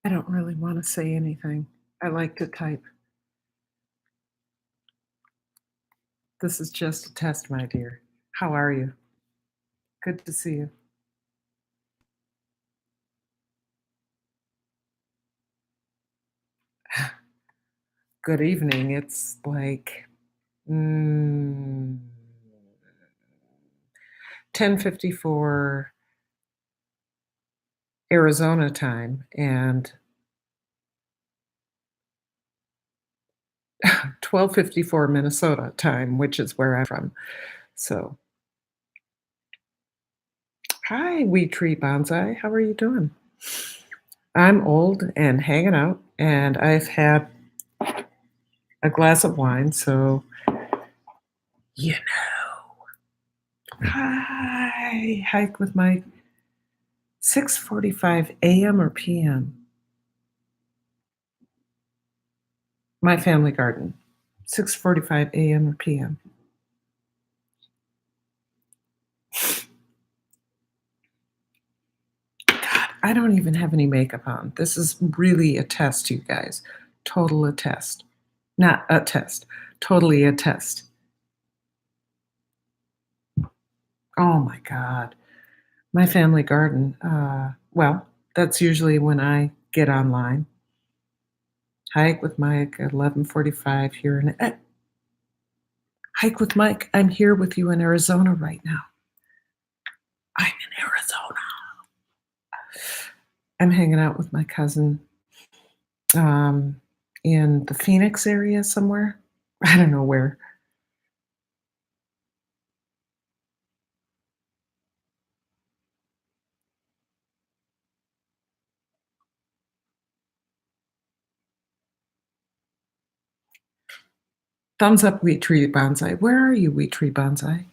I don't really want to say anything. I like to type. This is just a test, my dear. How are you? Good to see you. Good evening. It's like 10:54 Arizona time and 12:54 Minnesota time, which is where I'm from. So, hi, Wee Tree Bonsai. How are you doing? I'm old and hanging out, and I've had a glass of wine, so you know. Hi, hike with Mike. 6:45 a.m. or p.m. My family garden. 6:45 a.m. or p.m. God, I don't even have any makeup on. This is really a test, you guys. Total a test. Not a test. Totally a test. Oh my God. My family garden. Well, that's usually when I get online. Hike with Mike, 11:45 here in Hike with Mike. I'm here with you in Arizona right now. I'm in Arizona. I'm hanging out with my cousin um, in the Phoenix area somewhere. I don't know where. Thumbs up, Wheat Tree Bonsai. Where are you, Wheat Tree Bonsai?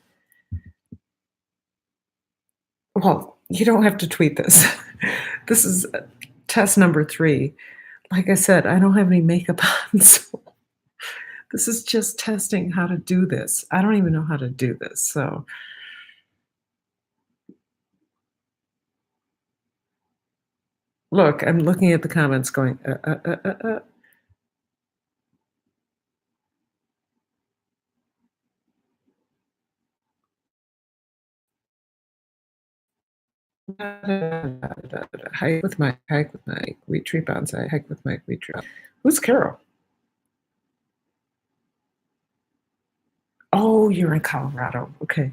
Well, you don't have to tweet this. This is test number 3. Like I said, I don't have any makeup on, so this is just testing how to do this. I don't even know how to do this, so look, I'm looking at the comments going, hike with Mike, Wheat Tree Bonsai, hike with Mike, Wheat Tree. Who's Carol? Oh, you're in Colorado. Okay.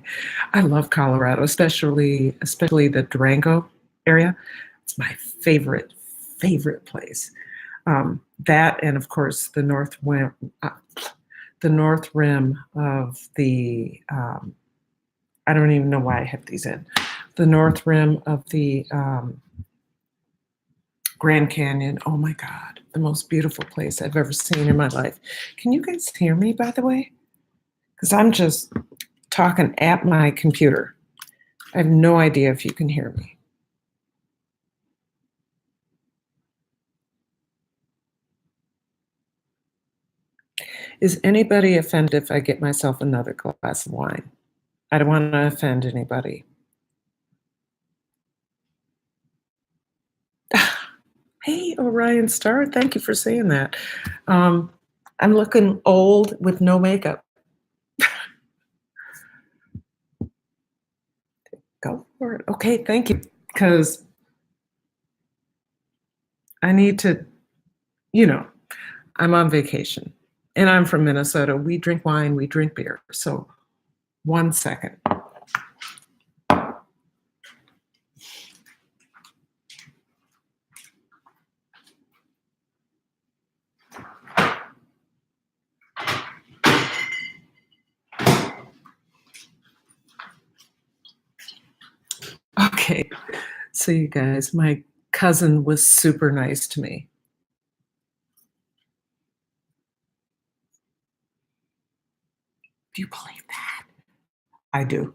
I love Colorado, especially the Durango area. It's my favorite place. That and of course the north rim of the I don't even know why I have these in. The north rim of the Grand Canyon. Oh my God, the most beautiful place I've ever seen in my life. Can you guys hear me, by the way? Because I'm just talking at my computer. I have no idea if you can hear me. Is anybody offended if I get myself another glass of wine? I don't want to offend anybody. Hey, Orion Star, thank you for saying that. I'm looking old with no makeup. Go for it. Okay, thank you. Because I need to, I'm on vacation and I'm from Minnesota. We drink wine, we drink beer. So 1 second. Okay, so you guys, my cousin was super nice to me. Do you believe that? I do.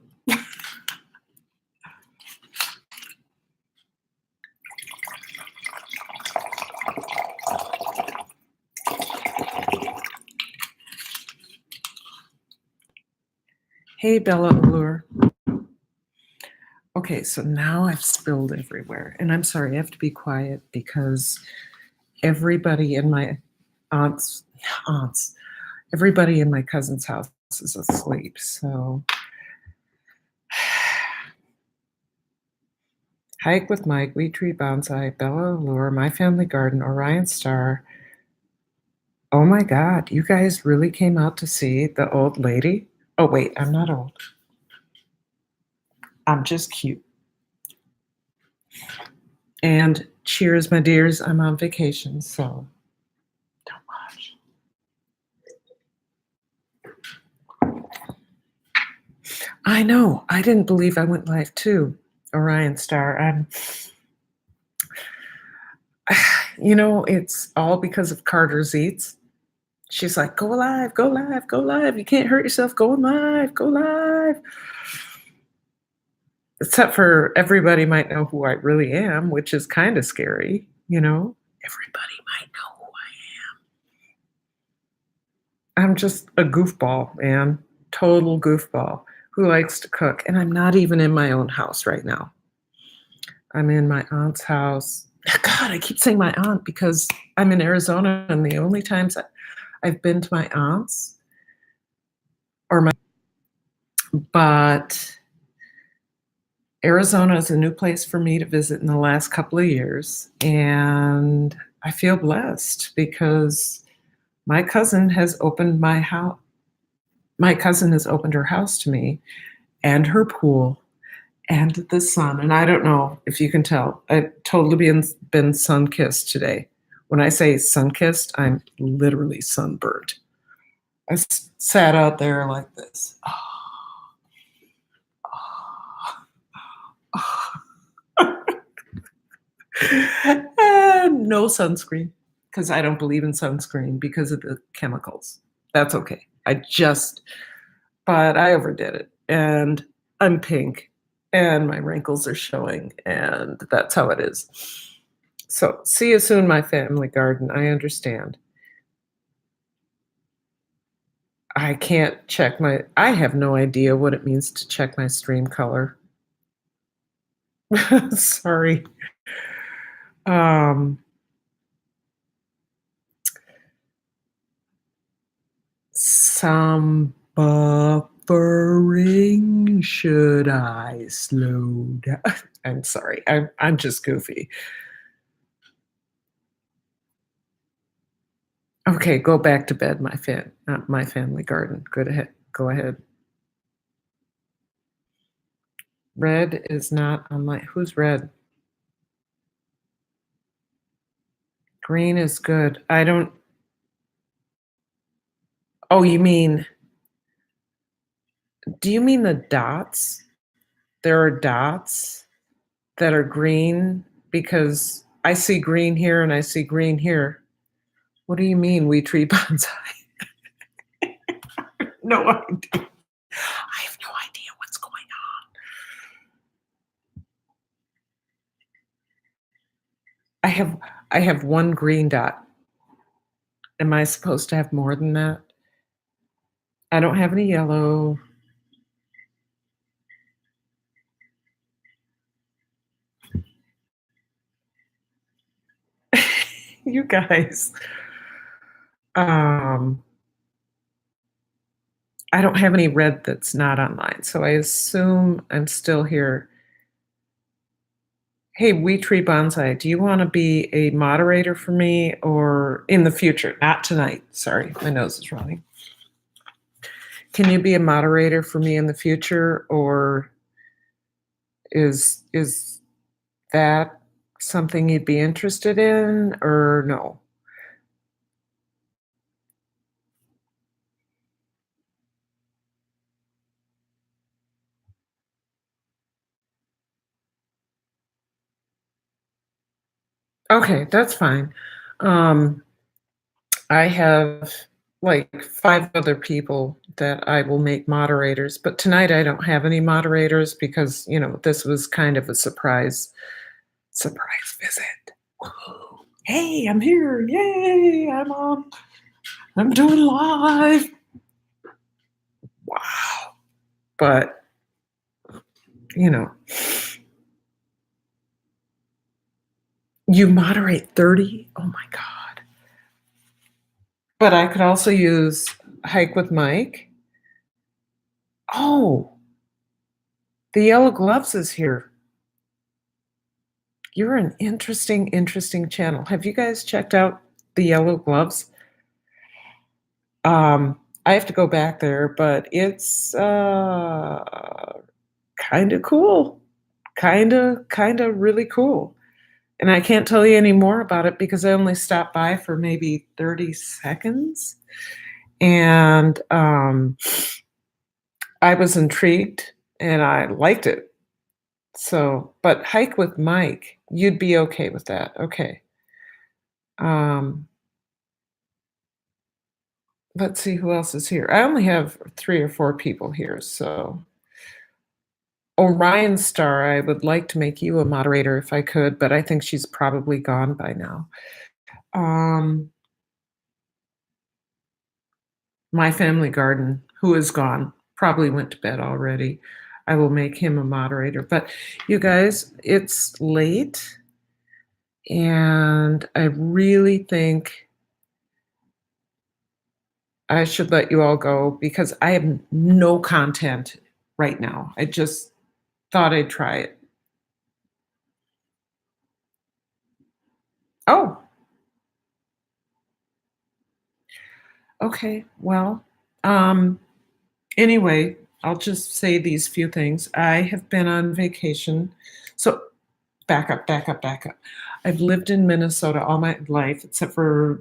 Hey, Bella Allure. Okay, so now I've spilled everywhere. And I'm sorry, I have to be quiet because everybody in my aunts aunts, everybody in my cousin's house is asleep, so Hike with Mike, Wheat Tree Bonsai, Bella Allure, My Family Garden, Orion Star. Oh my god, you guys really came out to see the old lady? Oh, wait, I'm not old. I'm just cute. And cheers, my dears, I'm on vacation, so don't watch. I know, I didn't believe I went live too, Orion Star. It's all because of Carter's Eats. She's like, go live, go live, go live. You can't hurt yourself going live, go live. Except for everybody might know who I really am, which is kind of scary, you know? Everybody might know who I am. I'm just a goofball, man. Total goofball who likes to cook. And I'm not even in my own house right now. I'm in my aunt's house. God, I keep saying my aunt because I'm in Arizona, and the only times I've been to my aunt's but Arizona is a new place for me to visit in the last couple of years, and I feel blessed because my cousin has opened my house. My cousin has opened her house to me and her pool and the sun. And I don't know if you can tell, I've totally been sun-kissed today. When I say sun-kissed, I'm literally sunburned. I sat out there like this. And no sunscreen because I don't believe in sunscreen because of the chemicals. That's okay. But I overdid it. And I'm pink and my wrinkles are showing, and that's how it is. So, see you soon, my family garden. I understand. I can't check I have no idea what it means to check my stream color. Sorry. Um, some buffering. Should I slow down? I'm sorry. I'm just goofy. Okay, go back to bed, my family garden. Go ahead. Red is not on my. Who's red? Green is good. I don't. Oh, you mean? Do you mean the dots? There are dots that are green because I see green here and I see green here. What do you mean, we tree bonsai? No idea. I have no idea what's going on. I have one green dot. Am I supposed to have more than that? I don't have any yellow. You guys. Um, I don't have any red that's not online, so I assume I'm still here. Hey, We Tree Bonsai, do you want to be a moderator for me or in the future? Not tonight. Sorry, my nose is running. Can you be a moderator for me in the future, or is that something you'd be interested in, or no? Okay, that's fine. I have like 5 other people that I will make moderators, but tonight I don't have any moderators because, this was kind of a surprise visit. Woohoo. Hey, I'm here. Yay, I'm on. I'm doing live. Wow. But, you know, You moderate 30? Oh my God. But I could also use Hike with Mike. Oh, the Yellow Gloves is here. You're an interesting channel. Have you guys checked out the Yellow Gloves? I have to go back there, but it's kind of cool. Kind of really cool. And I can't tell you any more about it because I only stopped by for maybe 30 seconds. And I was intrigued and I liked it. So, but Hike with Mike, you'd be okay with that. Okay. Um, let's see who else is here. I only have 3 or 4 people here, so Orion Star, I would like to make you a moderator if I could, but I think she's probably gone by now. My Family Garden, who is gone, probably went to bed already. I will make him a moderator. But you guys, it's late, and I really think I should let you all go because I have no content right now. I just thought I'd try it. Oh, okay. Well, anyway, I'll just say these few things. I have been on vacation. So back up. I've lived in Minnesota all my life, except for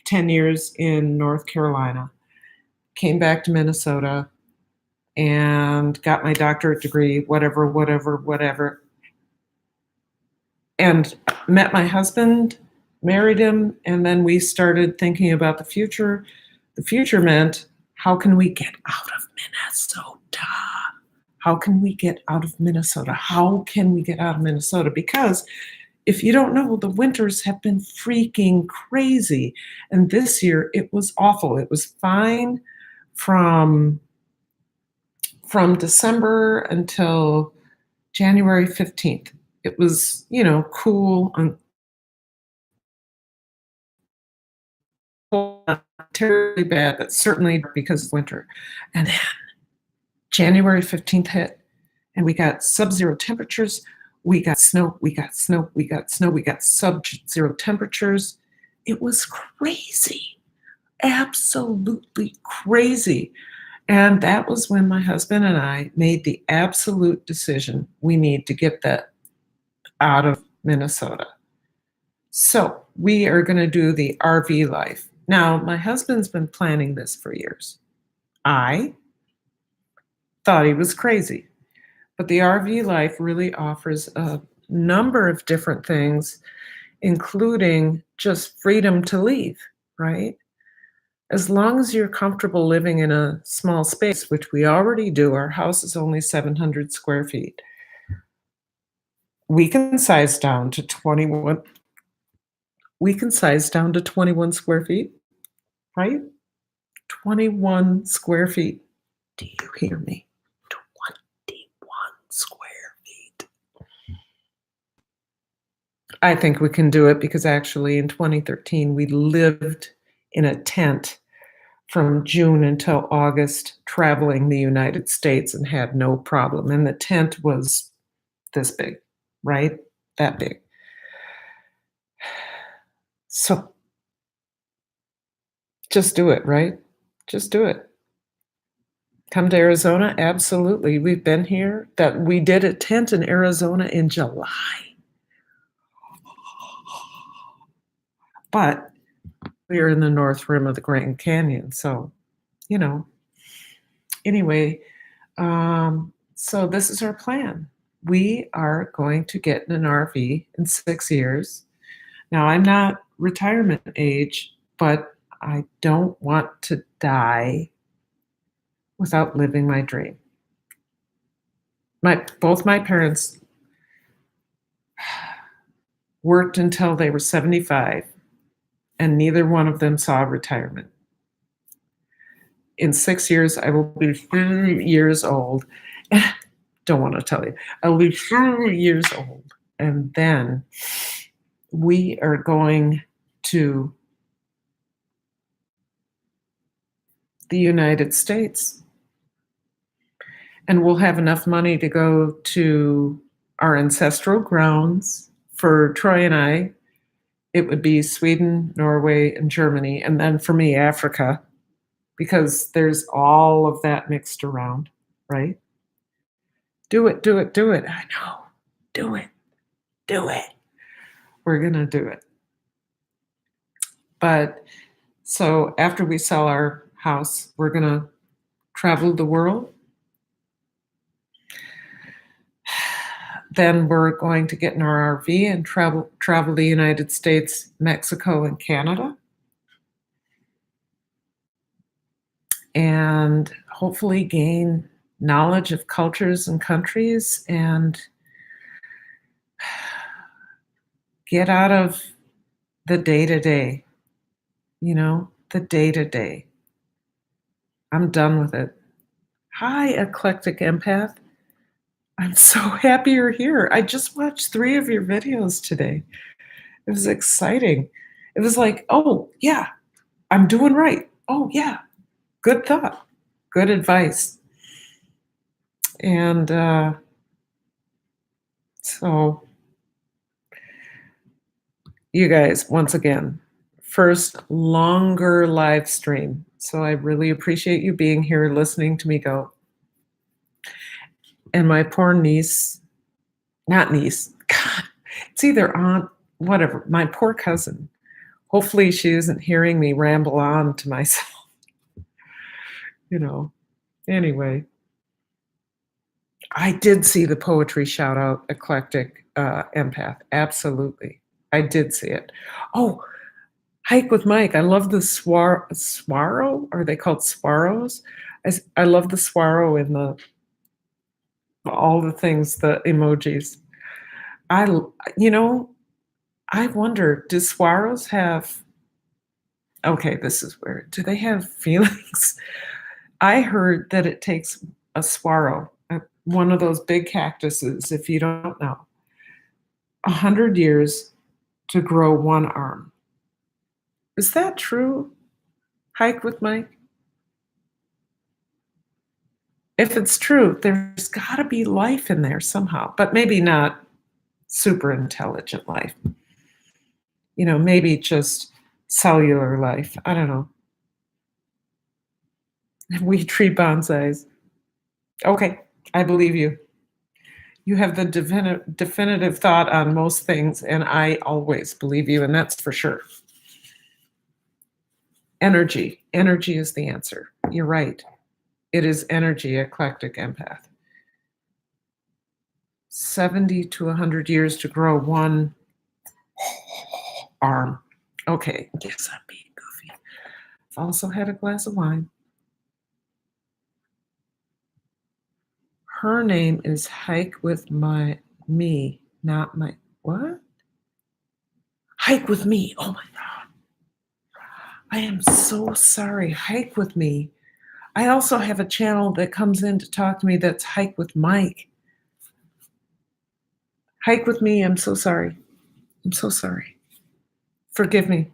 10 years in North Carolina. Came back to Minnesota and got my doctorate degree, whatever. And met my husband, married him, and then we started thinking about the future. The future meant, how can we get out of Minnesota? How can we get out of Minnesota? How can we get out of Minnesota? Because if you don't know, the winters have been freaking crazy. And this year it was awful. It was fine from December until January 15th. It was, cool and not terribly bad, but certainly because of winter. And then January 15th hit, and we got sub-zero temperatures. We got snow, we got sub-zero temperatures. It was crazy, absolutely crazy. And that was when my husband and I made the absolute decision we need to get that out of Minnesota. So we are going to do the RV life. Now, my husband's been planning this for years. I thought he was crazy. But the RV life really offers a number of different things, including just freedom to leave, right? As long as you're comfortable living in a small space, which we already do, our house is only 700 square feet. We can size down to 21. We can size down to 21 square feet, right? 21 square feet. Do you hear me? 21 square feet. I think we can do it because actually in 2013 we lived in a tent from June until August, traveling the United States and had no problem. And the tent was this big, right? That big. So just do it, right? Just do it. Come to Arizona? Absolutely. We've been here. That we did a tent in Arizona in July. But we're in the North Rim of the Grand Canyon. So, anyway, so this is our plan. We are going to get in an RV in 6 years. Now, I'm not retirement age, but I don't want to die without living my dream. Both my parents worked until they were 75, and neither one of them saw retirement. In 6 years, I will be 30 years old. Don't want to tell you. I will be 30 years old. And then we are going to the United States, and we'll have enough money to go to our ancestral grounds. For Troy and I, it would be Sweden, Norway, and Germany, and then for me, Africa, because there's all of that mixed around, right? Do it, do it, do it. I know. Do it, do it. We're going to do it. But so after we sell our house, we're going to travel the world. Then we're going to get in our RV and travel the United States, Mexico, and Canada. And hopefully gain knowledge of cultures and countries and get out of the day-to-day, the day-to-day. I'm done with it. Hi, eclectic empath. I'm so happy you're here. I just watched 3 of your videos today. It was exciting. It was like, oh, yeah, I'm doing right. Oh, yeah, good thought, good advice. And so, you guys, once again, first longer live stream. So I really appreciate you being here, listening to me go. And my poor niece, not niece, God, it's either aunt, whatever, my poor cousin. Hopefully she isn't hearing me ramble on to myself. Anyway. I did see the poetry shout out, eclectic empath. Absolutely. I did see it. Oh, Hike with Mike. I love the swaro. Are they called swaros? I love the swaro in all the things, the emojis. I wonder, do swaros have, okay, this is weird. Do they have feelings? I heard that it takes a swaro, one of those big cactuses, if you don't know, 100 years to grow one arm. Is that true? Hike with Mike? If it's true, there's got to be life in there somehow, but maybe not super intelligent life. Maybe just cellular life. I don't know. We tree bonsais. Okay, I believe you. You have the definitive thought on most things, and I always believe you, and that's for sure. Energy. Energy is the answer. You're right. It is energy, eclectic empath. 70 to 100 years to grow one arm. Okay, yes, I'm being goofy. I've also had a glass of wine. Her name is Hike with me, not my, what? Hike with me. Oh my God. I am so sorry. Hike with me. I also have a channel that comes in to talk to me that's Hike with Mike. Hike with me. I'm so sorry. I'm so sorry. Forgive me.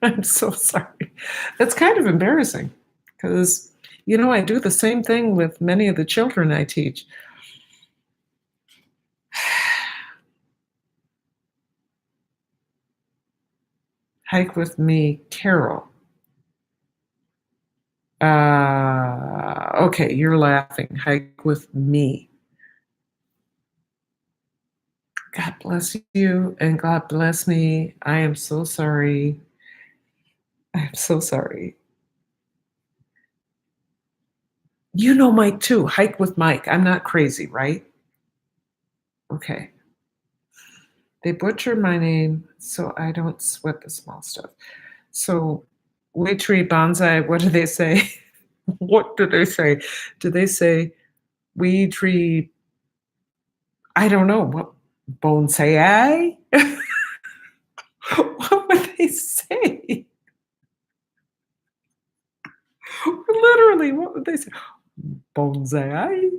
I'm so sorry. That's kind of embarrassing because, I do the same thing with many of the children I teach. Hike with me, Carol. Okay, you're laughing. Hike with me. God bless you and God bless me. I am so sorry. I'm so sorry. You know Mike too. Hike with Mike. I'm not crazy, right? Okay. They butcher my name, so I don't sweat the small stuff. So, we tree bonsai, what do they say? What do they say? Do they say, we tree, I don't know, what, bonsai? What would they say? Literally, what would they say? Bonsai?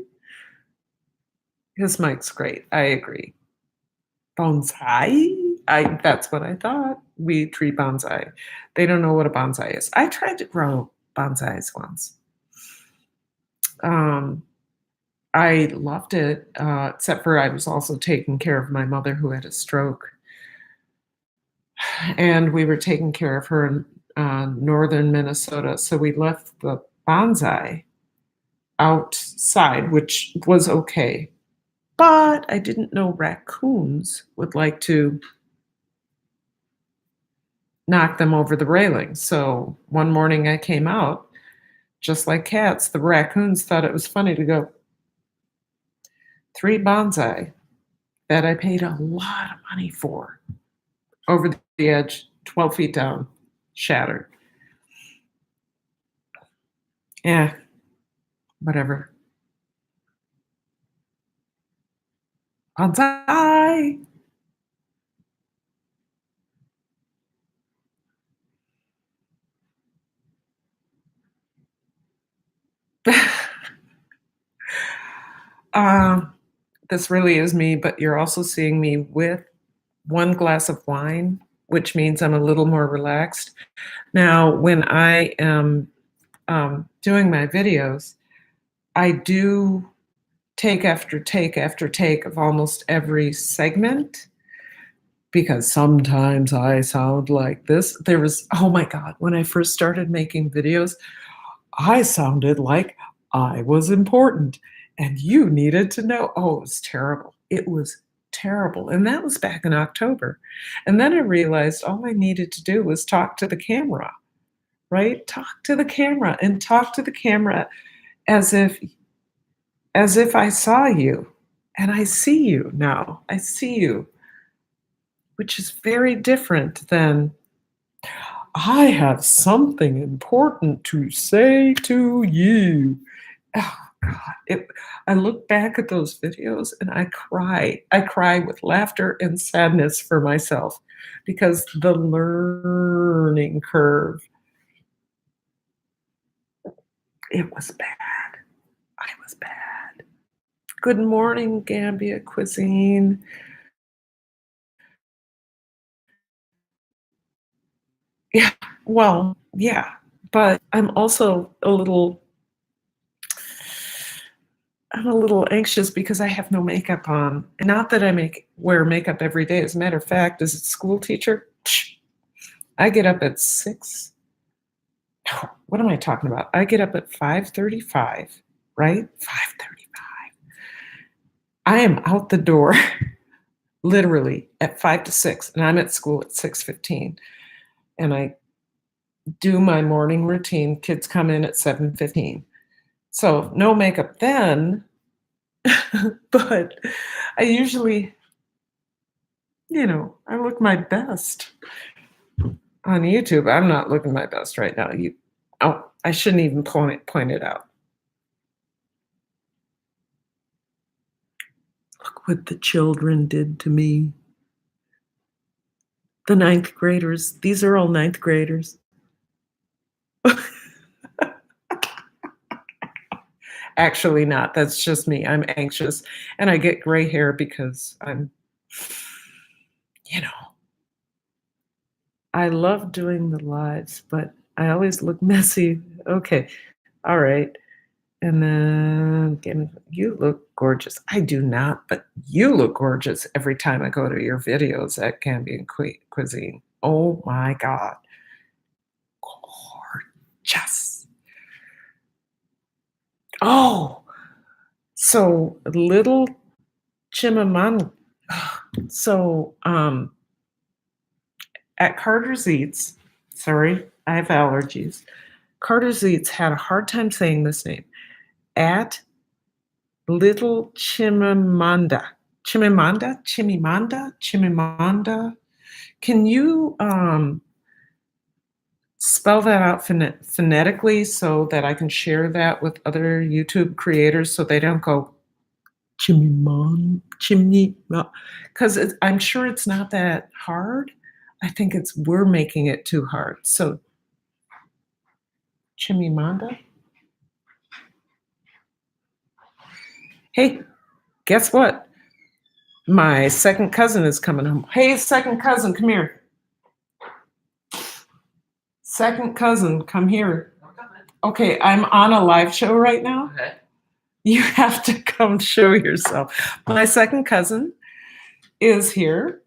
His mic's great. I agree. Bonsai? That's what I thought. We tree bonsai. They don't know what a bonsai is. I tried to grow bonsais once. Um, I loved it, except for I was also taking care of my mother who had a stroke, and we were taking care of her in, northern Minnesota, so we left the bonsai outside, which was okay, but I didn't know raccoons would like to knock them over the railing, so one morning I came out, just like cats, the raccoons thought it was funny to go, 3 bonsai that I paid a lot of money for over the edge, 12 feet down, shattered. Yeah, whatever. Bonsai! Um, this really is me, but you're also seeing me with 1 glass of wine, which means I'm a little more relaxed. Now, when I am, doing my videos, I do take after take after take of almost every segment because sometimes I sound like this. There was oh my god, when I first started making videos, I sounded like I was important and you needed to know. Oh, it was terrible. It was terrible. And that was back in October. And then I realized all I needed to do was talk to the camera, right? Talk to the camera and talk to the camera as if I saw you. And I see you now. I see you, which is very different than I have something important to say to you. Oh god, I look back at those videos and I cry. I cry with laughter and sadness for myself because the learning curve, it was bad. I was bad. Good morning, Gambia cuisine. Yeah, well, yeah, but I'm a little anxious because I have no makeup on. And not that I wear makeup every day. As a matter of fact, as a school teacher, I get up at 6. What am I talking about? I get up at 5:35, right? 5:35. I am out the door literally at 5 to 6, and I'm at school at 6:15. And I do my morning routine. Kids come in at 7:15. So no makeup then, but I usually, I look my best on YouTube. I'm not looking my best right now. I shouldn't even point it out. Look what the children did to me. The ninth graders. These are all ninth graders. Actually, not. That's just me. I'm anxious, and I get gray hair because you know, I love doing the lives, but I always look messy. Okay, all right. And then again, you look gorgeous. I do not, but you look gorgeous every time I go to your videos at Cambian Cuisine. Oh my God. Gorgeous. Oh, so little Chimamanda. So at Carter's Eats, sorry, I have allergies. Carter's Eats had a hard time saying this name. At Little Chimamanda. Chimamanda. Can you, spell that out phonetically so that I can share that with other YouTube creators so they don't go, chimney, because I'm sure it's not that hard. I think it's we're making it too hard. So, Chimamanda? Hey, guess what? My second cousin is coming home. Hey, second cousin, come here. Second cousin, come here. Okay, I'm on a live show right now. Okay. You have to come show yourself. My second cousin is here.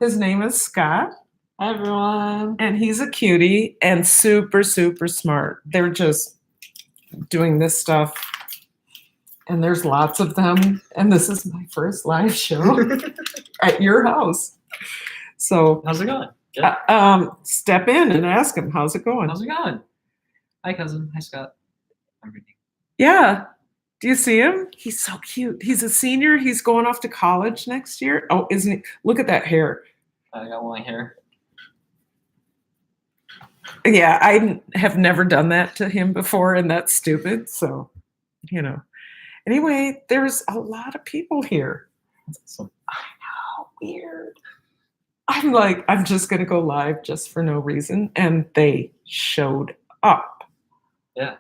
His name is Scott. Hi, everyone. And he's a cutie and super, super smart. They're just doing this stuff. And there's lots of them. And this is my first live show at your house. So How's it going? Good. Step in and ask him, how's it going? How's it going? Hi, cousin. Hi, Scott. I'm reading. Yeah. Do you see him? He's so cute. He's a senior. He's going off to college next year. Oh, isn't he? Look at that hair. I got long hair. Yeah, I have never done that to him before, and that's stupid. So, you know. Anyway, there's a lot of people here. So, I know, weird. I'm like, I'm just going to go live just for no reason. And they showed up. yeah.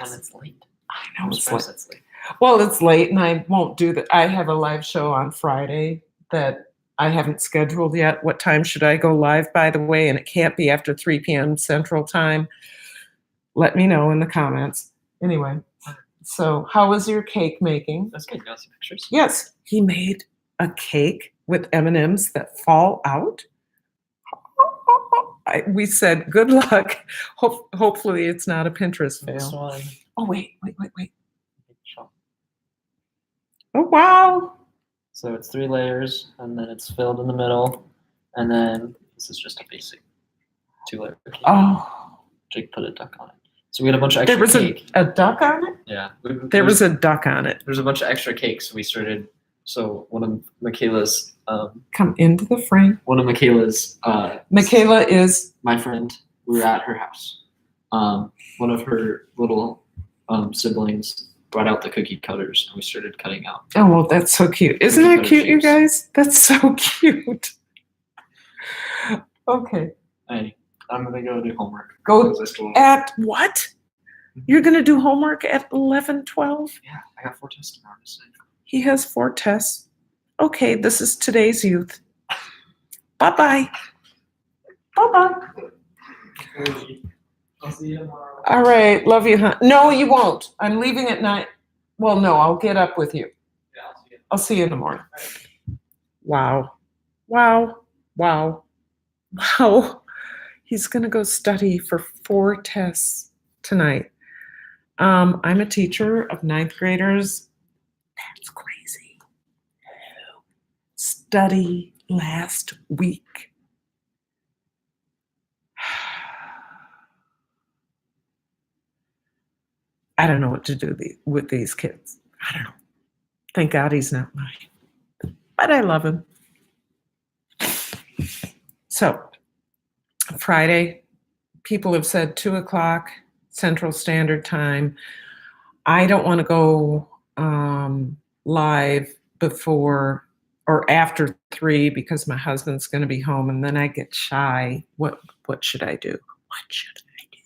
And it's late. I know I'm it's surprised late. it's late. Well, it's late and I won't do that. I have a live show on Friday that I haven't scheduled yet. What time should I go live, by the way? And it can't be after 3 p.m. Central Time. Let me know in the comments. Anyway, so how was your cake making? That's good. You got some pictures? Yes, he made a cake with M&Ms that fall out. We said, good luck. Hopefully it's not a Pinterest This fail. one. Oh, wait. Oh, wow. So it's 3 layers, and then it's filled in the middle, and then this is just a basic 2-layer cake. Oh. Jake put a duck on it. So we had a bunch of extra There was cake. a duck on it? Yeah. There was a duck on it. There's a bunch of extra cakes. We started. So one of Michaela's. Come into the frame. One of Michaela's. Michaela is. My friend. We were at her house. One of her little siblings brought out the cookie cutters, and we started cutting out. Oh, well, that's so cute. Isn't that cute, you guys? That's so cute. Okay. Hey, I'm gonna go do homework. Go at what? You're going to do homework at 11, 12? Yeah, I got 4 tests tomorrow. He has 4 tests. Okay, this is today's youth. Bye-bye. Bye-bye. I'll see you tomorrow. All right, love you, huh? No, you won't. I'm leaving at 9. Well, no, I'll get up with you. Yeah, I'll see you. I'll see you in the morning. Wow. Wow. Wow. Wow. He's going to go study for 4 tests tonight. I'm a teacher of 9th graders. That's crazy. Study last week. I don't know what to do with these kids. I don't know. Thank God he's not mine. But I love him. So, Friday, people have said 2 o'clock Central Standard Time. I don't want to go live before or after 3 because my husband's going to be home and then I get shy. What should I do? What should I do?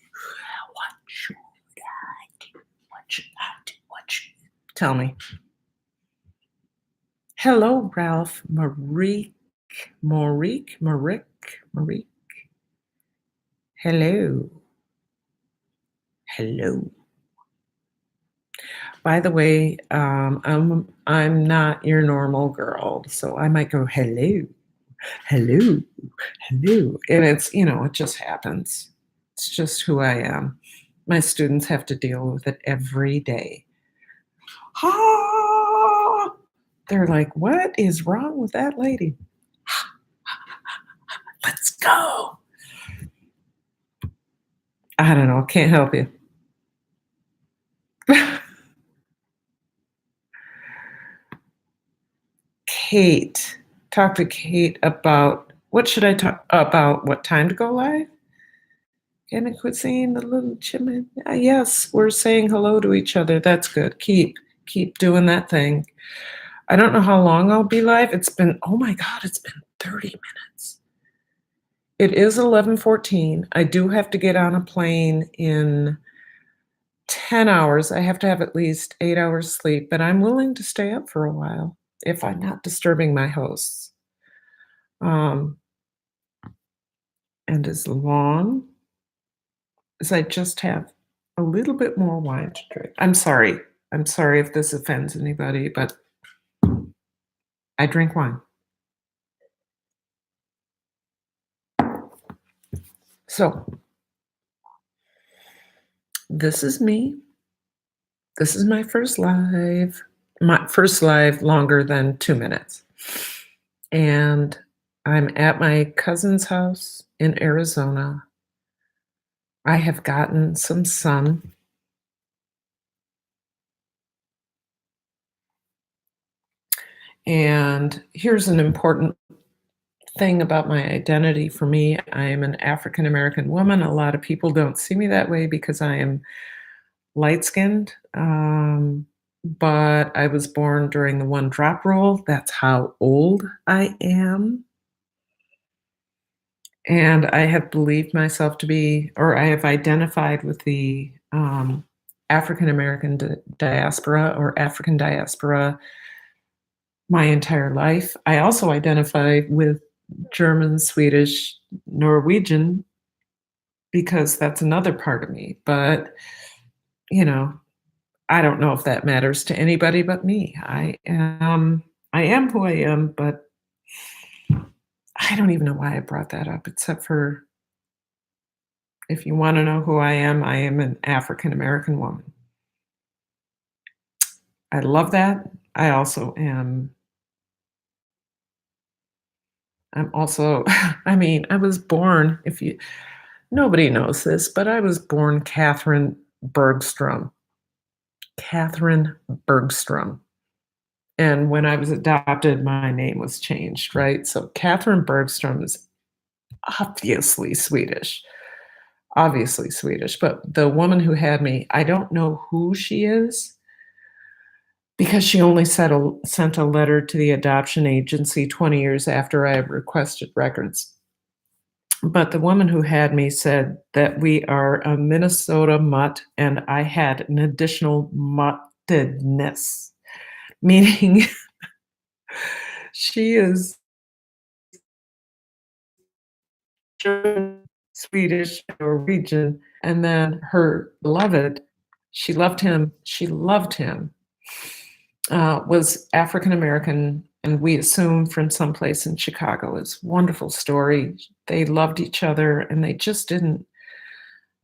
What should I do? What should I do? What should I do? Tell me. Hello, Ralph. Maurice. Hello. Hello. By the way, I'm not your normal girl, so I might go hello, hello, hello, and it's it just happens. It's just who I am. My students have to deal with it every day. Ah! They're like, what is wrong with that lady? Let's go. I don't know. Can't help you. Kate. Talk to Kate about what should I talk about? What time to go live? Can I quit saying the little chimney? Yes, we're saying hello to each other. That's good. Keep doing that thing. I don't know how long I'll be live. It's been, oh my God, it's been 30 minutes. It is 11:14. I do have to get on a plane in 10 hours. I have to have at least 8 hours sleep, but I'm willing to stay up for a while. if I'm not disturbing my hosts. Um, and as long as I just have a little bit more wine to drink. I'm sorry. I'm sorry if this offends anybody, but I drink wine. So, this is me. This is my first live. My first live longer than 2 minutes. And I'm at my cousin's house in Arizona. I have gotten some sun. And here's an important thing about my identity for me. I am an African American woman. A lot of people don't see me that way because I am light skinned. But I was born during the one drop rule. That's how old I am. And I have believed myself to be, or I have identified with the African American diaspora or African diaspora my entire life. I also identify with German, Swedish, Norwegian because that's another part of me. But, you know, I don't know if that matters to anybody but me. I am who I am, but I don't even know why I brought that up, except for if you want to know who I am an African American woman. I love that. I also am I'm also I mean, I was born, if you nobody knows this, but I was born Catherine Bergstrom. Catherine Bergstrom. And when I was adopted, my name was changed, right? So Catherine Bergstrom is obviously Swedish. Obviously Swedish. But the woman who had me, I don't know who she is because she only sent a letter to the adoption agency 20 years after I had requested records. But the woman who had me said that we are a Minnesota mutt, and I had an additional muttedness, meaning she is German, Swedish, Norwegian, and then her beloved, she loved him, was African American, and we assumed from someplace in Chicago. It's a wonderful story. They loved each other, and they just didn't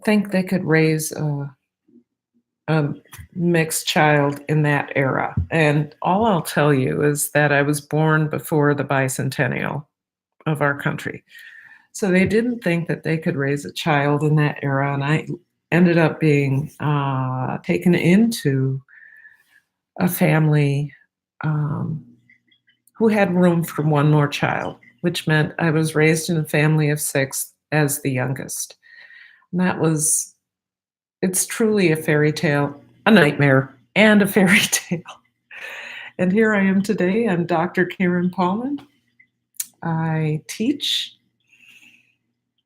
think they could raise a mixed child in that era. And all I'll tell you is that I was born before the bicentennial of our country. So they didn't think that they could raise a child in that era. And I ended up being taken into a family who had room for one more child, which meant I was raised in a family of 6 as the youngest. And it's truly a fairy tale, a nightmare, and a fairy tale. And here I am today. I'm Dr. Karen Paulman. I teach,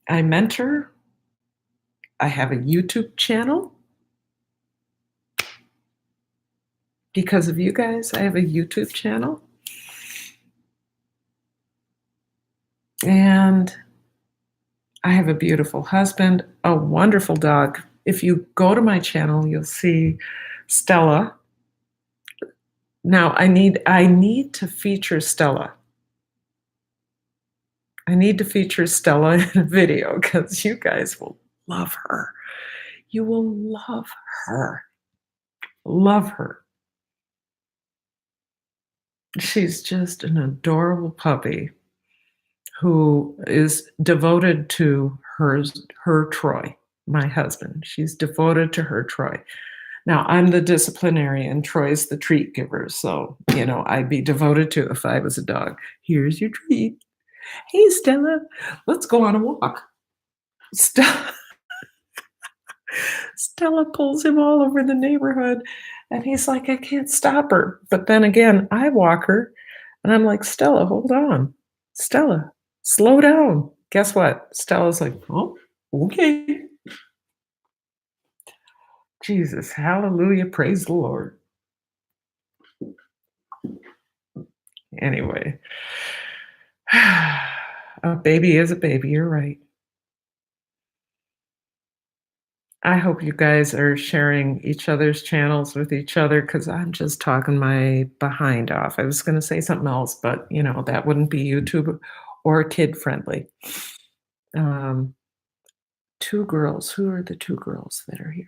I mentor, I have a YouTube channel. Because of you guys, I have a YouTube channel. And I have a beautiful husband, a wonderful dog. If you go to my channel, you'll see Stella. Now, I need to feature Stella. I need to feature Stella in a video because you guys will love her. You will love her. Love her. She's just an adorable puppy who is devoted to her Troy, my husband. She's devoted to her Troy. Now, I'm the disciplinarian, Troy's the treat giver. So, I'd be devoted to if I was a dog. Here's your treat. Hey, Stella, let's go on a walk. Stella pulls him all over the neighborhood, and he's like, I can't stop her. But then again, I walk her, and I'm like, Stella, hold on. Stella, slow down. Guess what? Stella's like, oh, okay. Jesus, hallelujah, praise the Lord. Anyway, a baby is a baby, you're right. I hope you guys are sharing each other's channels with each other because I'm just talking my behind off. I was gonna say something else, but, that wouldn't be YouTube or kid friendly. Um, 2 girls. Who are the 2 girls that are here?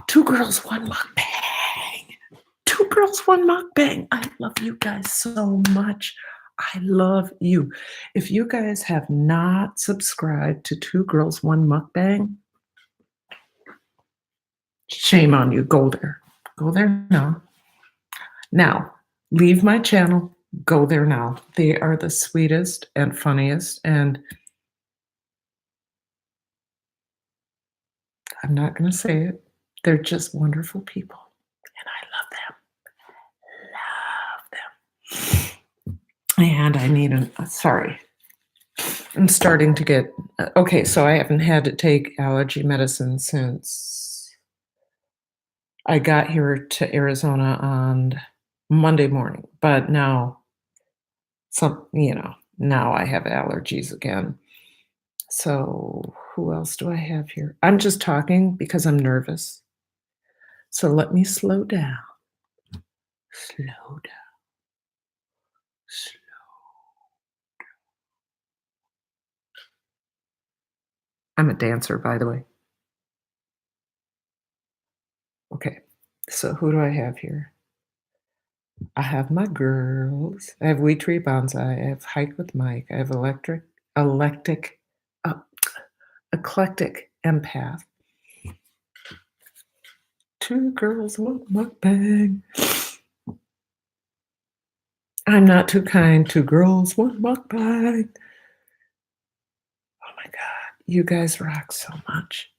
2 girls, 1 mukbang. 2 girls, 1 mukbang. I love you guys so much. I love you. If you guys have not subscribed to 2 girls, 1 mukbang, shame on you. Go there. Go there now. Now, leave my channel. Go there now. They are the sweetest and funniest, and I'm not gonna say it. They're just wonderful people, and I love them. Love them. And I need sorry. I'm starting to get okay, so I haven't had to take allergy medicine since I got here to Arizona on Monday morning, but now now I have allergies again. So, who else do I have here? I'm just talking because I'm nervous. So let me slow down. Slow down. Slow. I'm a dancer, by the way. Okay. So who do I have here? I have my girls. I have Wee Tree Bonsai. I have Hike with Mike. I have electric, uh, eclectic empath. 2 girls, 1 mukbang. I'm not too kind. 2 girls, 1 mukbang. Oh my God. You guys rock so much.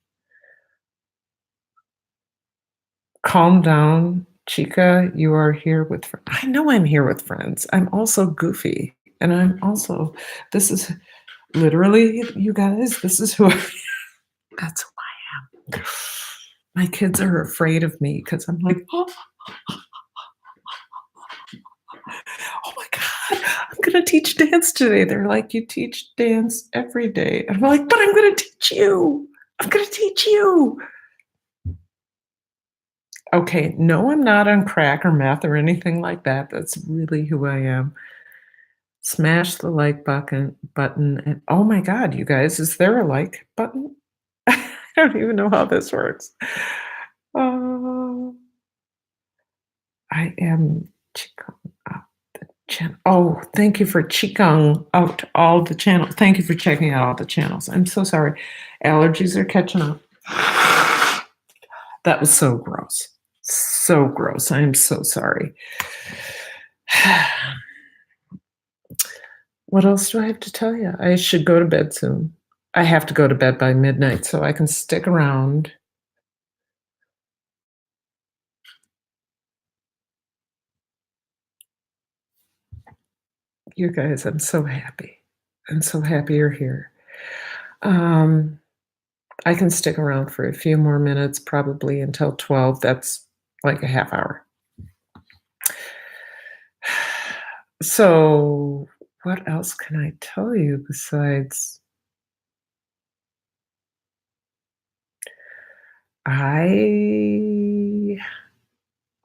Calm down, Chica. You are here with friends. I know I'm here with friends. I'm also goofy. And I'm also, this is literally, you guys, this is who I am. That's who I am. My kids are afraid of me because I'm like, oh my God, I'm going to teach dance today. They're like, you teach dance every day. And I'm like, but I'm going to teach you. I'm going to teach you. Okay, no, I'm not on crack or meth or anything like that. That's really who I am. Smash the like button and oh my God, you guys, is there a like button? I don't even know how this works. Oh, I am Qigong out the channel. Oh, thank you for Qigong out all the channels. Thank you for checking out all the channels. I'm so sorry. Allergies are catching up. That was so gross. So gross. I am so sorry. What else do I have to tell you? I should go to bed soon. I have to go to bed by midnight so I can stick around. You guys, I'm so happy. I'm so happy you're here. I can stick around for a few more minutes, probably until 12. That's like a half hour. So, what else can I tell you besides I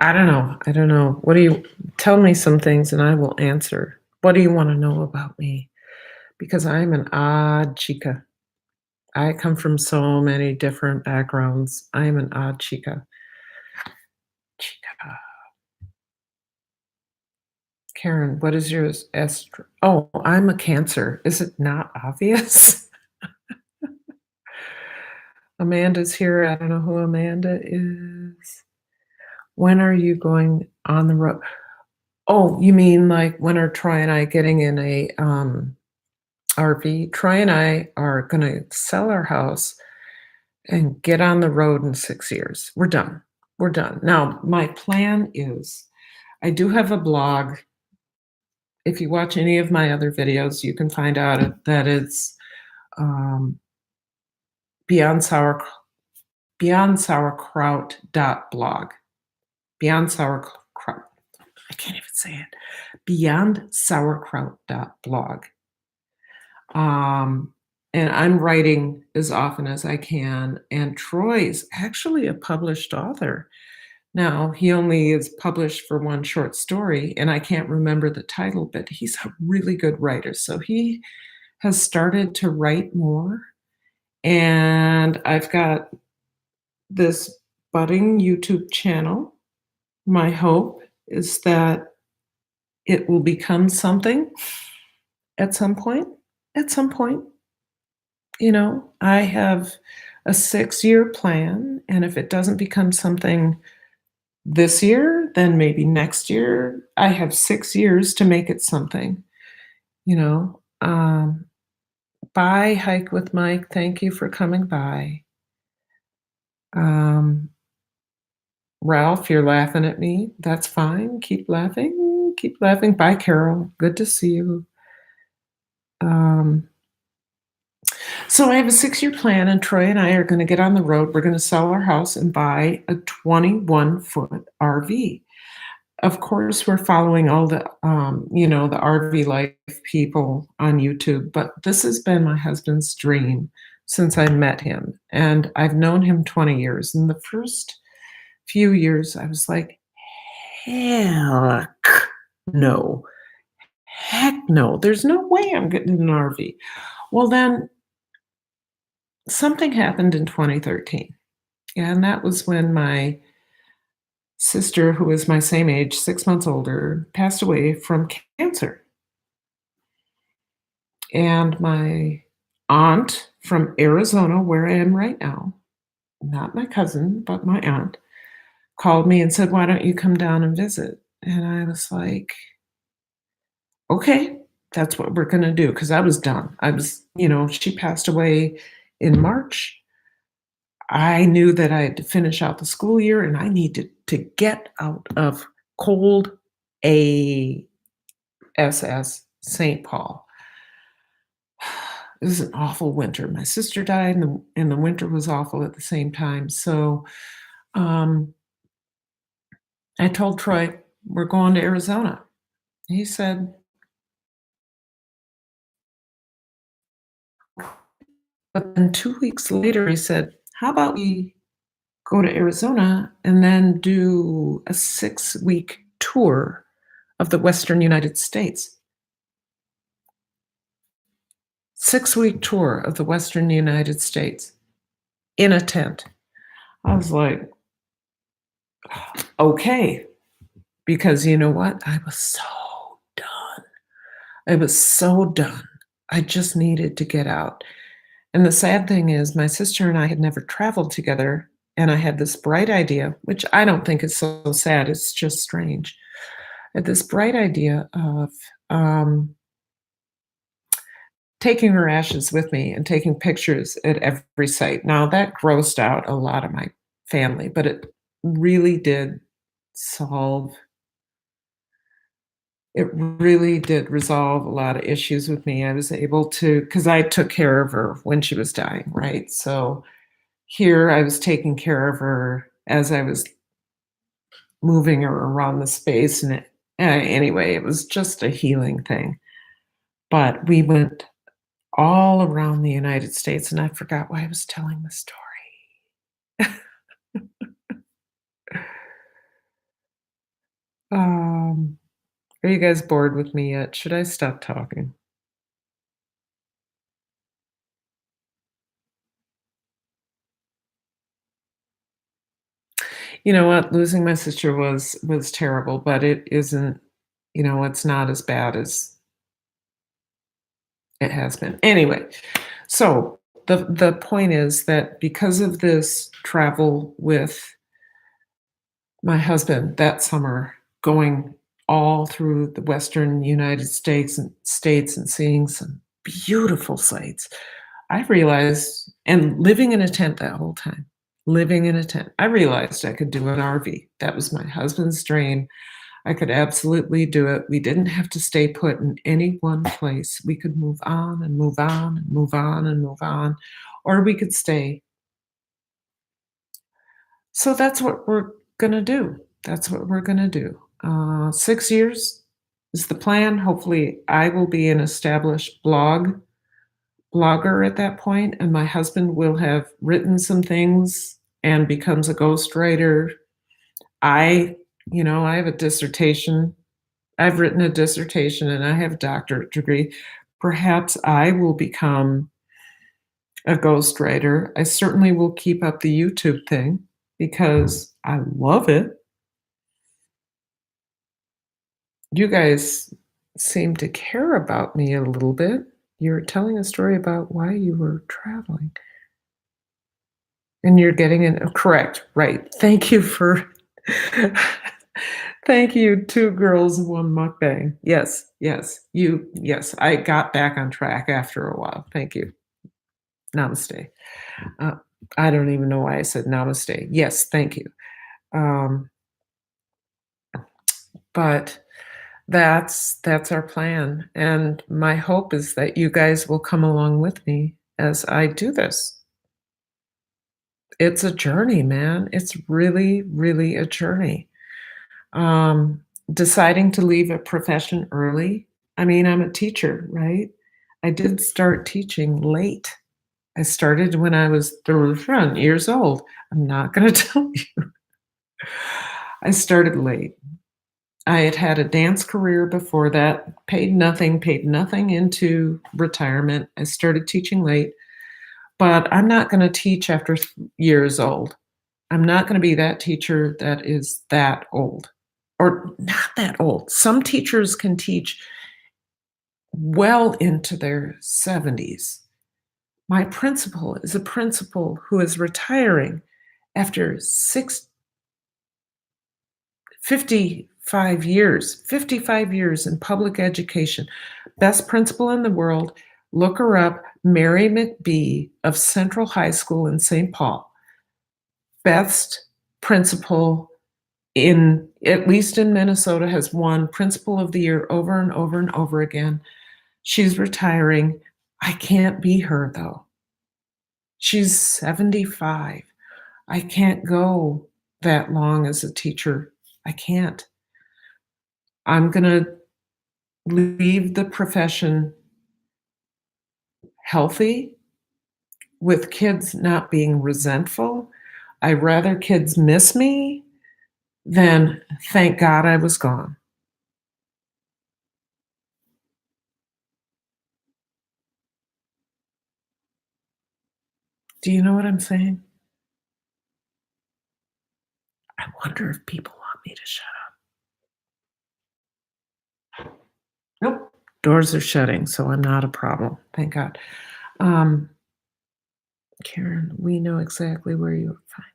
don't know. I don't know. What do you tell me some things and I will answer. What do you want to know about me? Because I'm an odd chica. I come from so many different backgrounds. I'm an odd chica. Chica. Karen, what is your Oh, I'm a Cancer. Is it not obvious? Amanda's here. I don't know who Amanda is. When are you going on the road? Oh, you mean like when are Troy and I getting in a RV? Troy and I are going to sell our house and get on the road in 6 years. We're done. We're done. Now, my plan is I do have a blog. If you watch any of my other videos, you can find out that it's Beyond Sauerkraut.blog. Beyond Sauerkraut. I can't even say it. beyondsauerkraut.blog. Um, and I'm writing as often as I can, and Troy's actually a published author. Now, he only is published for one short story, and I can't remember the title, but he's a really good writer. So he has started to write more, and I've got this budding YouTube channel. My hope is that it will become something at some point. At some point, I have a 6-year plan, and if it doesn't become something this year, then maybe next year. I have 6 years to make it something, you know? Bye, Hike with Mike. Thank you for coming by. Um, Ralph, you're laughing at me. That's fine. Keep laughing. Keep laughing. Bye, Carol. Good to see you. Um, so I have a 6-year plan, and Troy and I are gonna get on the road. We're gonna sell our house and buy a 21-foot RV. Of course, we're following all the RV life people on YouTube, but this has been my husband's dream since I met him, and I've known him 20 years. In the first few years, I was like, "Heck no. Heck no. There's no way I'm getting an RV." Well, then something happened in 2013, and that was when my sister, who is my same age, 6 months older, passed away from cancer. And my aunt from Arizona, where I am right now, not my cousin, but my aunt, called me and said, "Why don't you come down and visit?" And I was like, "Okay, that's what we're gonna do," because I was done. She passed away in March. I knew that I had to finish out the school year, and I needed to get out of cold ASS St. Paul. It was an awful winter. My sister died, and the winter was awful at the same time. So, um, I told Troy, "We're going to Arizona." He said, but then 2 weeks later, he said, "How about we go to Arizona and then do a 6-week tour of the Western United States?" 6-week tour of the Western United States in a tent. I was like, "Okay," because you know what? I was so done. I was so done. I just needed to get out. And the sad thing is my sister and I had never traveled together, and I had this bright idea, which I don't think is so sad, it's just strange. I had this bright idea of, um, taking her ashes with me and taking pictures at every site. Now, that grossed out a lot of my family, but it really did solve it really did resolve a lot of issues with me. I was able to, because I took care of her when she was dying, right? So here I was taking care of her as I was moving her around the space, and anyway, it was just a healing thing. But we went all around the United States, and I forgot why I was telling the story. Um, are you guys bored with me yet? Should I stop talking? You know what? Losing my sister was terrible, but it isn't, it's not as bad as it has been. Anyway, so the point is that because of this travel with my husband that summer, going all through the Western United States and seeing some beautiful sights, I realized, and living in a tent that whole time, living in a tent, I realized I could do an RV. That was my husband's dream. I could absolutely do it. We didn't have to stay put in any one place. We could move on and move on and move on and move on, or we could stay. So that's what we're gonna do. That's what we're gonna do. 6 years, is the plan. Hopefully, I will be an established blogger at that point, and my husband will have written some things and becomes a ghostwriter. I, I have a dissertation. I've written a dissertation and I have a doctorate degree. Perhaps I will become a ghostwriter. I certainly will keep up the YouTube thing because I love it. You guys seem to care about me a little bit. You're telling a story about why you were traveling. And you're getting an correct, right. Thank you for thank you, 2 girls, 1 mukbang. Yes, yes, I got back on track after a while. Thank you. Namaste. Uh, I don't even know why I said namaste. Yes, thank you. Um, but that's our plan, and my hope is that you guys will come along with me as I do this. It's a journey, man. It's really, really a journey. Um, Deciding to leave a profession early. I mean, I'm a teacher, right? I did start teaching late. I started when I was 31 years old. I'm not gonna tell you. I started late. I had had a dance career before that, paid nothing into retirement. I started teaching late, but I'm not gonna teach after years old. I'm not gonna be that teacher that is that old, or not that old. Some teachers can teach well into their 70s. My principal is a principal who is retiring after 55 years in public education. Best principal in the world. Look her up, Mary McBee of Central High School in St. Paul. Best principal in, at least in Minnesota, has won Principal of the Year over and over and over again. She's retiring. I can't be her, though. She's 75. I can't go that long as a teacher. I can't. I'm gonna leave the profession healthy, with kids not being resentful. I'd rather kids miss me than thank God I was gone. Do you know what I'm saying? I wonder if people want me to shut up. Nope. Doors are shutting, so I'm not a problem. Thank God. Um, Karen, we know exactly where you'll find.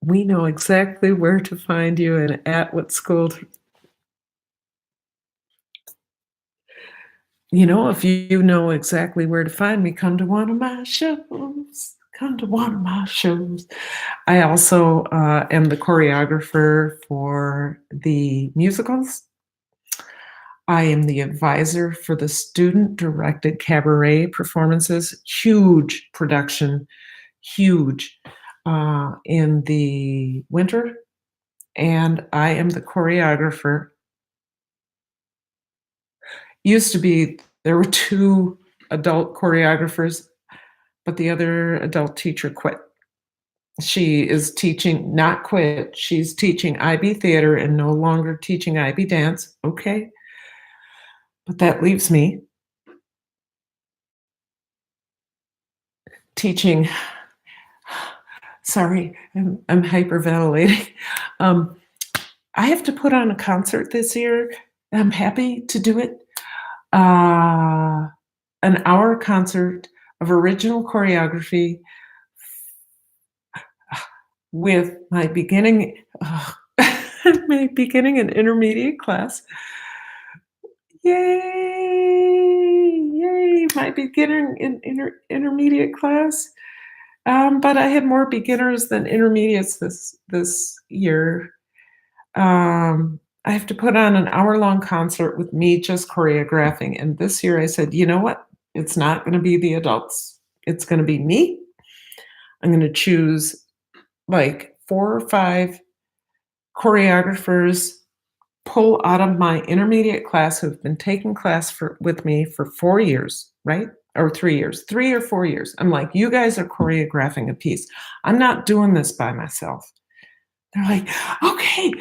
We know exactly where to find you and at what school. If you know exactly where to find me, come to one of my shows. Come to one of my shows. I also am the choreographer for the musicals. I am the advisor for the student-directed cabaret performances. Huge production, huge, in the winter. And I am the choreographer. Used to be, there were 2 adult choreographers, but the other adult teacher quit. She is teaching, not quit, she's teaching IB theater and no longer teaching IB dance. Okay. But that leaves me teaching. Sorry, I'm hyperventilating. Um, I have to put on a concert this year. I'm happy to do it. An hour concert of original choreography with my beginning my beginning and intermediate class. Yay! Yay! My beginner and intermediate class. But I had more beginners than intermediates this year. I have to put on an hour-long concert with me just choreographing, and this year I said, "You know what? It's not gonna be the adults. It's gonna be me. I'm gonna choose like 4 or 5 choreographers pull out of my intermediate class who've been taking class with me for 4 years, right? Or 3 years, 3 or 4 years. I'm like, "You guys are choreographing a piece. I'm not doing this by myself." They're like, "Okay,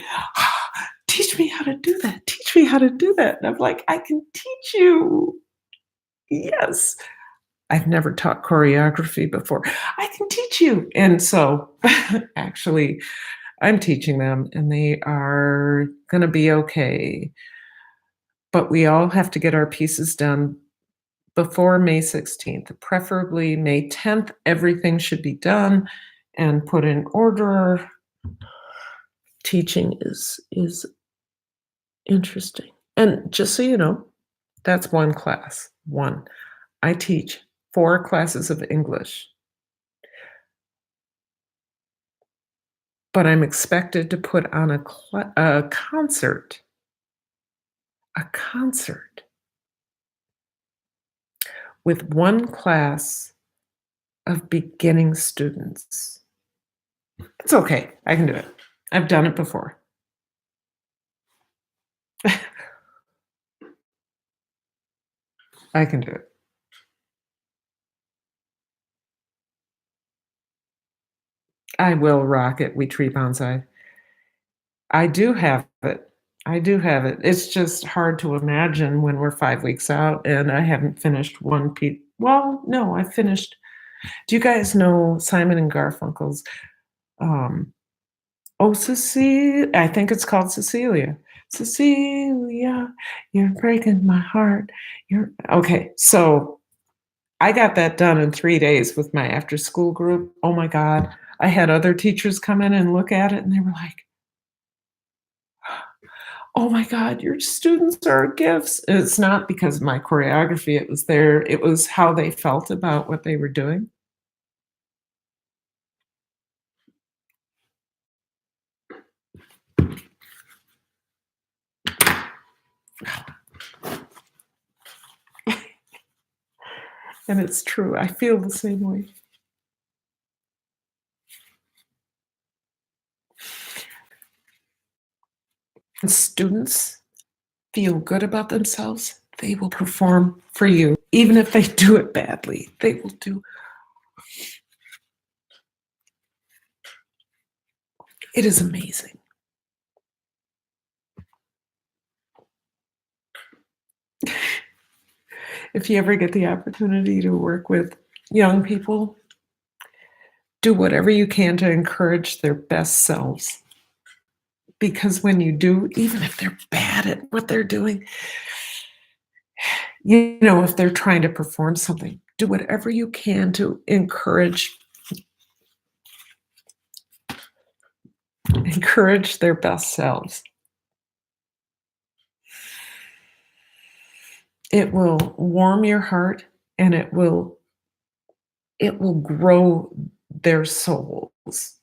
teach me how to do that. Teach me how to do that." And I'm like, "I can teach you. Yes." I've never taught choreography before. "I can teach you." And so, actually, I'm teaching them, and they are gonna be okay. But we all have to get our pieces done before May 16th, preferably May 10th. Everything should be done and put in order. Teaching is interesting. And just so you know, that's one class. One. I teach 4 classes of English, but I'm expected to put on a concert with one class of beginning students. It's okay. I can do it. I've done it before. I can do it. I will rock it, we tree bonsai. I do have it. I do have it. It's just hard to imagine when we're 5 weeks out and I haven't finished one piece. Well, no, I finished. Do you guys know Simon and Garfunkel's, um, "Oh, I think it's called Cecilia. Cecilia, you're breaking my heart. You're" Okay, so I got that done in 3 days with my after school group. Oh my god. I had other teachers come in and look at it, and they were like, "Oh my god, your students are gifts." It's not because of my choreography, it was how they felt about what they were doing. And it's true, I feel the same way. When students feel good about themselves, they will perform for you, even if they do it badly. They will do. It is amazing. If you ever get the opportunity to work with young people, do whatever you can to encourage their best selves. Because when you do, even if they're bad at what they're doing, if they're trying to perform something, do whatever you can to encourage their best selves. It will warm your heart and it will grow their souls.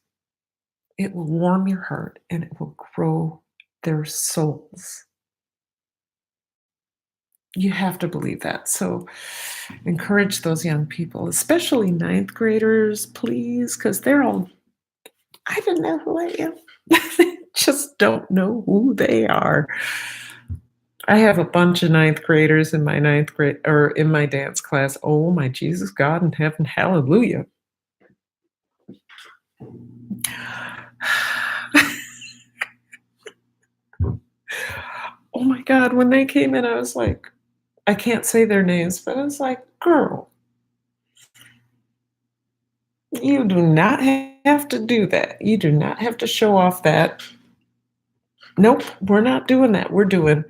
It will warm your heart and it will grow their souls. You have to believe that. So encourage those young people, especially ninth graders, please, because they're all, I don't know who I am. They just don't know who they are. I have a bunch of ninth graders in my ninth grade or in my dance class. Oh my Jesus, God in heaven, hallelujah. Oh my God, when they came in, I was like, I can't say their names, but I was like, girl, you do not have to do that. You do not have to show off that. Nope, we're not doing that. We're doing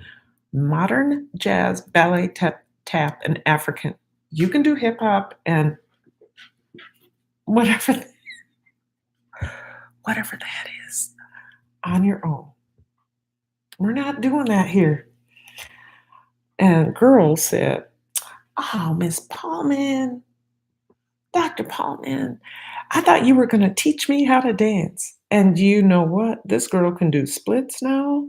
modern jazz, ballet, tap, and African. You can do hip hop and whatever, whatever that is on your own. We're not doing that here. And girl said, "Oh, Miss Paulman, Dr. Paulman, I thought you were going to teach me how to dance." And you know what? This girl can do splits now.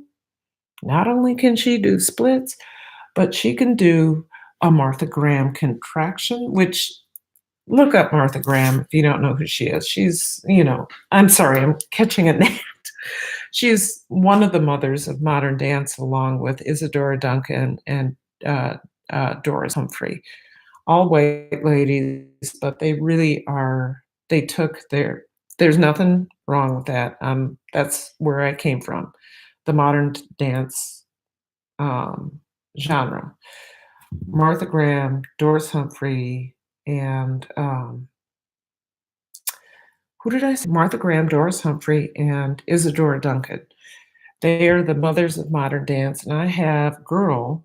Not only can she do splits, but she can do a Martha Graham contraction, which Look up Martha Graham if you don't know who she is. She's, I'm sorry, I'm catching a nap. She's one of the mothers of modern dance, along with Isadora Duncan and uh, Doris Humphrey. All white ladies, but they really are. They took their. There's nothing wrong with that. That's where I came from, the modern dance um, genre. Martha Graham, Doris Humphrey, and who did I say? Martha Graham, Doris Humphrey, and Isadora Duncan. They are the mothers of modern dance, and I have girl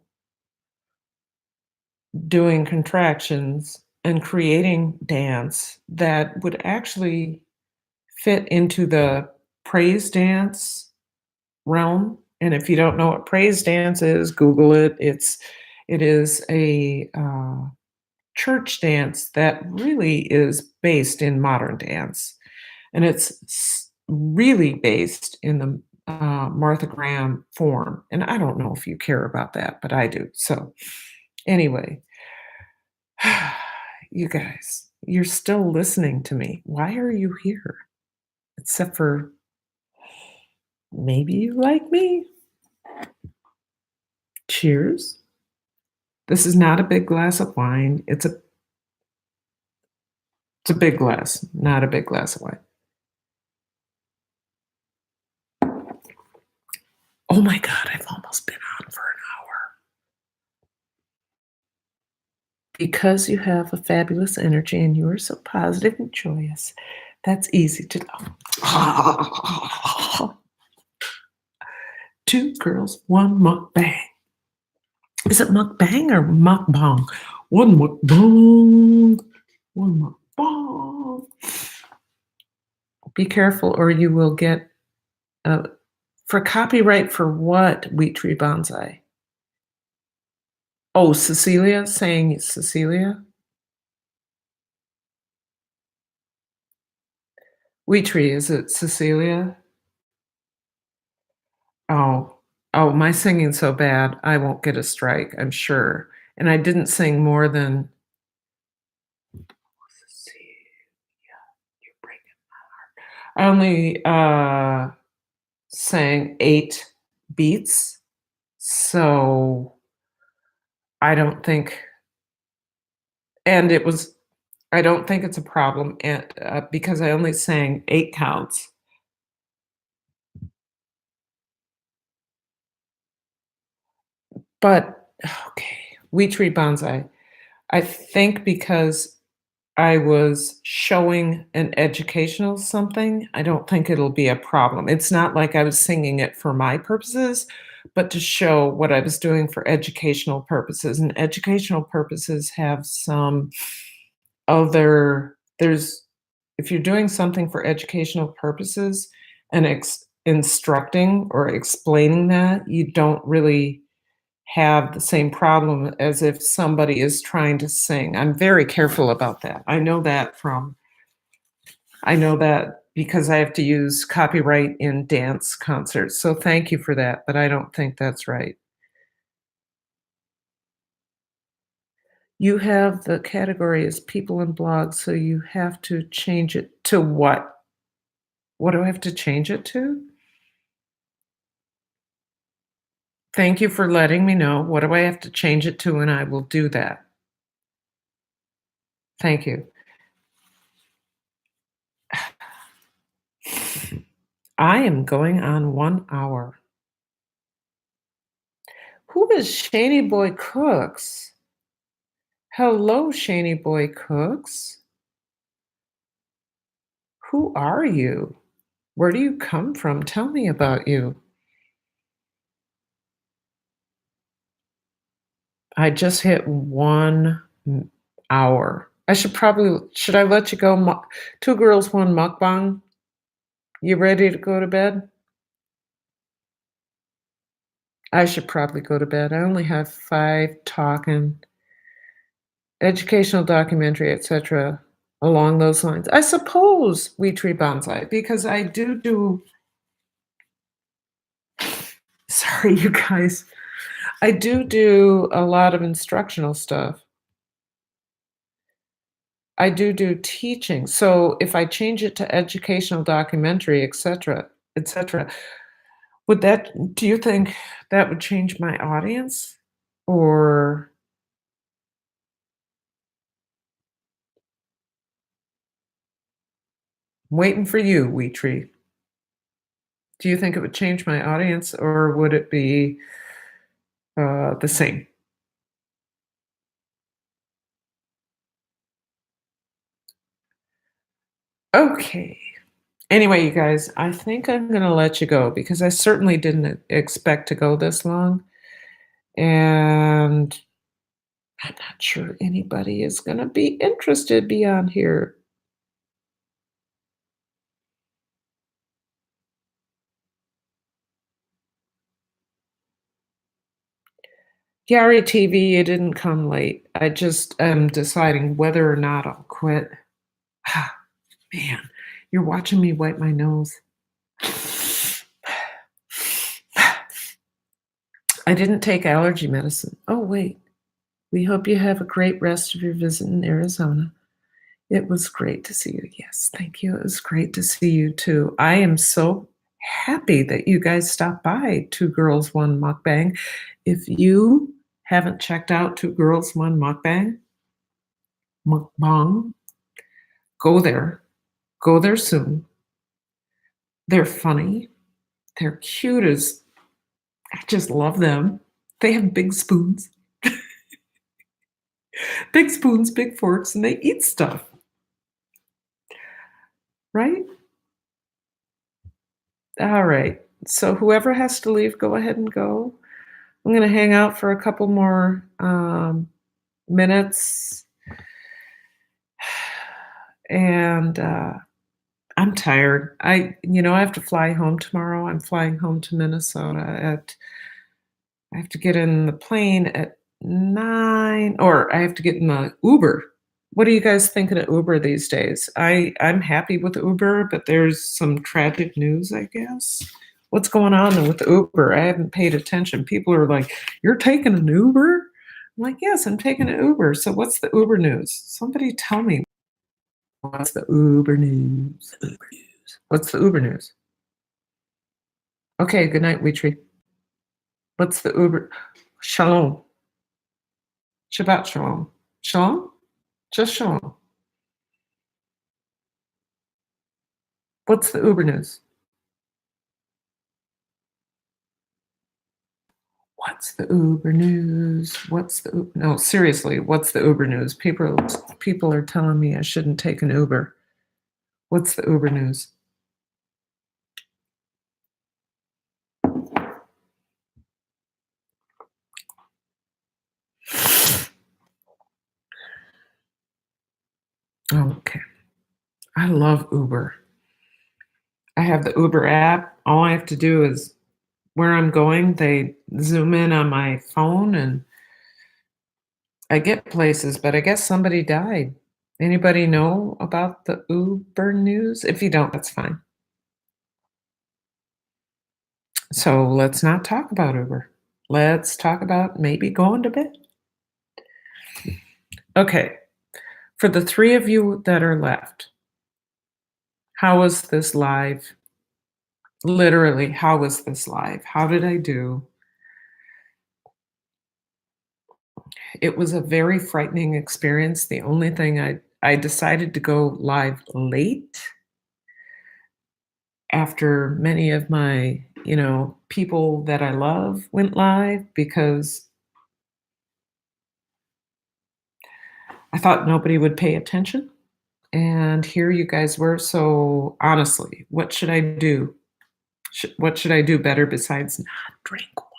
doing contractions and creating dance that would actually fit into the praise dance realm. And if you don't know what praise dance is, Google it. It is a church dance that really is based in modern dance, and it's really based in the Martha Graham form. And I don't know if you care about that, but I do. So anyway, you guys, you're still listening to me. Why are you here? Except for maybe you like me. Cheers. This is not a big glass of wine. It's a big glass, not a big glass of wine. Oh my God, I've almost been on for an hour. Because you have a fabulous energy and you are so positive and joyous, that's easy to know. Two girls, one mukbang. Is it mukbang or mukbang? One mukbang, one mukbang. Be careful or you will get for copyright for what, Wheat Tree Bonsai? Oh, Cecilia saying Cecilia? Wheat Tree, is it Cecilia? Oh, my singing's so bad, I won't get a strike, I'm sure. And I didn't sing more than Cecilia, you're breaking my heart. I only sang 8 beats, so I don't think and it was I don't think it's a problem and, because I only sang 8 counts. But okay, We Tree Bonsai. I think because I was showing an educational something, I don't think it'll be a problem. It's not like I was singing it for my purposes, but to show what I was doing for educational purposes, and educational purposes have some other there's if you're doing something for educational purposes and instructing or explaining that, you don't really have the same problem as if somebody is trying to sing. I'm very careful about that. I know that because I have to use copyright in dance concerts. So thank you for that, but I don't think that's right. You have the category as people and blogs, so you have to change it to what? What do I have to change it to? Thank you for letting me know. What do I have to change it to? And I will do that. Thank you. I am going on 1 hour. Who is Shaney Boy Cooks? Hello, Shaney Boy Cooks. Who are you? Where do you come from? Tell me about you. I just hit 1 hour. Should I let you go? 2 girls, 1 mukbang. You ready to go to bed? I should probably go to bed. I only have 5 talking, educational documentary, etc. along those lines. I suppose We Tree Bonsai, because I do sorry, you guys. I do a lot of instructional stuff. I do teaching, so if I change it to educational documentary, etcetera, would that do you think that would change my audience? Or waiting for you, Wee Tree. Do you think it would change my audience, or would it be, the same? Okay. Anyway, you guys, I think I'm gonna let you go because I certainly didn't expect to go this long, and I'm not sure anybody is gonna be interested beyond here. Gary TV, it didn't come late. I just am deciding whether or not I'll quit. Ah, man, you're watching me wipe my nose. I didn't take allergy medicine. Oh, wait. We hope you have a great rest of your visit in Arizona. It was great to see you. Yes, thank you. It was great to see you too. I am so happy that you guys stopped by Two Girls, One Mukbang. If you haven't checked out Two Girls, One Mukbang, go there. Go there soon. They're funny. They're cute as I just love them. They have big spoons. Big spoons, big forks, and they eat stuff, right? All right. So whoever has to leave, go ahead and go. I'm gonna hang out for a couple more, minutes, and, I'm tired. I have to fly home tomorrow. I'm flying home to Minnesota at I have to get in the plane at 9 or I have to get in the Uber. What are you guys thinking of Uber these days? I'm happy with Uber, but there's some tragic news, I guess. What's going on with Uber? I haven't paid attention. People are like, "You're taking an Uber?" I'm like, "Yes, I'm taking an Uber." So what's the Uber news? Somebody tell me what's the Uber news? Uber news. What's the Uber news? Okay, good night, Weetree. What's the Uber? Shalom. Shabbat shalom. Shalom? Just shalom. What's the Uber news? What's the Uber news? No, seriously, what's the Uber news? People are telling me I shouldn't take an Uber. What's the Uber news? Okay. I love Uber. I have the Uber app. All I have to do is where I'm going, they zoom in on my phone and I get places, but I guess somebody died. Anybody know about the Uber news? If you don't, that's fine. So let's not talk about Uber. Let's talk about maybe going to bed. Okay, for the three of you that are left, how was this live? Literally, how was this live? How did I do? It was a very frightening experience. The only thing I decided to go live late after many of my, people that I love went live because I thought nobody would pay attention. And here you guys were. So honestly, what should I do? What should I do better besides not drink wine?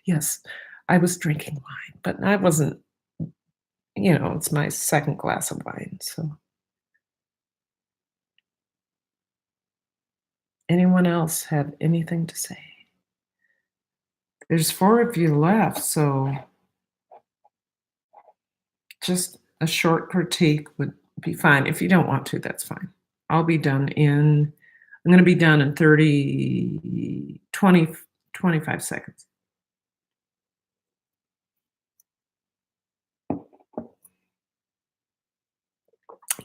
Yes, I was drinking wine, but I wasn't, it's my second glass of wine. So anyone else have anything to say? There's four of you left, so just a short critique would be fine. If you don't want to, that's fine. I'm going to be done in 25 seconds.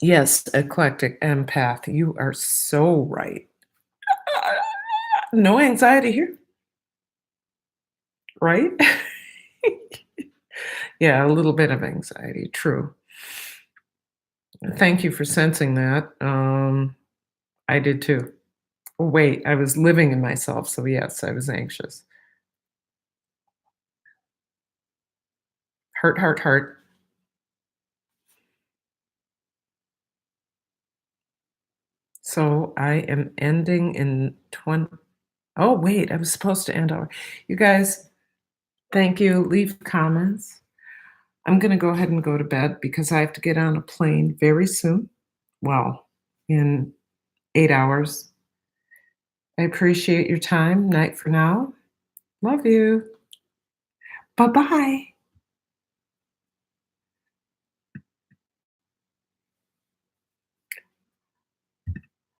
Yes, eclectic empath. You are so right. No anxiety here, right? Yeah, a little bit of anxiety, true. Thank you for sensing that. I did too. Oh, wait, I was living in myself, so yes, I was anxious. Heart, heart, heart. So I am ending in 20. Oh, wait, I was supposed to end over. You guys, thank you. Leave comments. I'm going to go ahead and go to bed because I have to get on a plane very soon. Well, in 8 hours. I appreciate your time. Night for now. Love you. Bye bye.